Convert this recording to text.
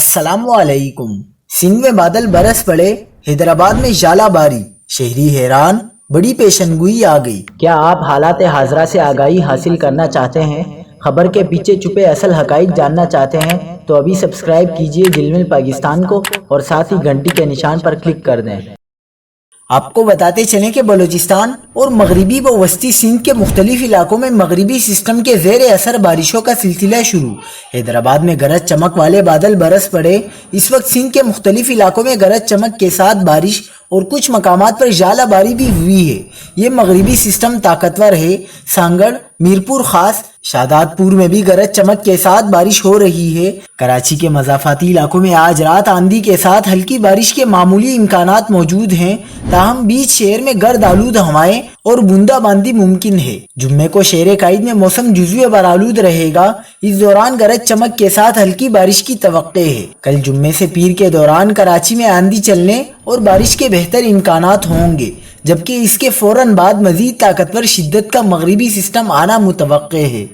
السلام علیکم۔ سندھ میں بادل برس پڑے، حیدرآباد میں ژالہ باری، شہری حیران، بڑی پیشن گوئی آ گئی۔ کیا آپ حالات حاضرہ سے آگاہی حاصل کرنا چاہتے ہیں؟ خبر کے پیچھے چھپے اصل حقائق جاننا چاہتے ہیں تو ابھی سبسکرائب کیجئے جلمل پاکستان کو اور ساتھ ہی گھنٹی کے نشان پر کلک کر دیں۔ آپ کو بتاتے چلیں کہ بلوچستان اور مغربی و وسطی سندھ کے مختلف علاقوں میں مغربی سسٹم کے زیر اثر بارشوں کا سلسلہ شروع۔ حیدرآباد میں گرج چمک والے بادل برس پڑے۔ اس وقت سندھ کے مختلف علاقوں میں گرج چمک کے ساتھ بارش اور کچھ مقامات پر ژالہ باری بھی ہوئی ہے۔ یہ مغربی سسٹم طاقتور ہے۔ سانگڑ، میرپور خاص، شاداب پور میں بھی گرج چمک کے ساتھ بارش ہو رہی ہے۔ کراچی کے مضافاتی علاقوں میں آج رات آندھی کے ساتھ ہلکی بارش کے معمولی امکانات موجود ہیں، تاہم بیچ شہر میں گرد آلود ہوائیں اور بوندا باندی ممکن ہے۔ جمعے کو شہر قائد میں موسم جزوی برآلود رہے گا۔ اس دوران گرج چمک کے ساتھ ہلکی بارش کی توقع ہے۔ کل جمعے سے پیر کے دوران کراچی میں آندھی چلنے اور بارش کے بہتر امکانات ہوں گے، جبکہ اس کے فوراً بعد مزید طاقتور شدت کا مغربی سسٹم آنا متوقع ہے۔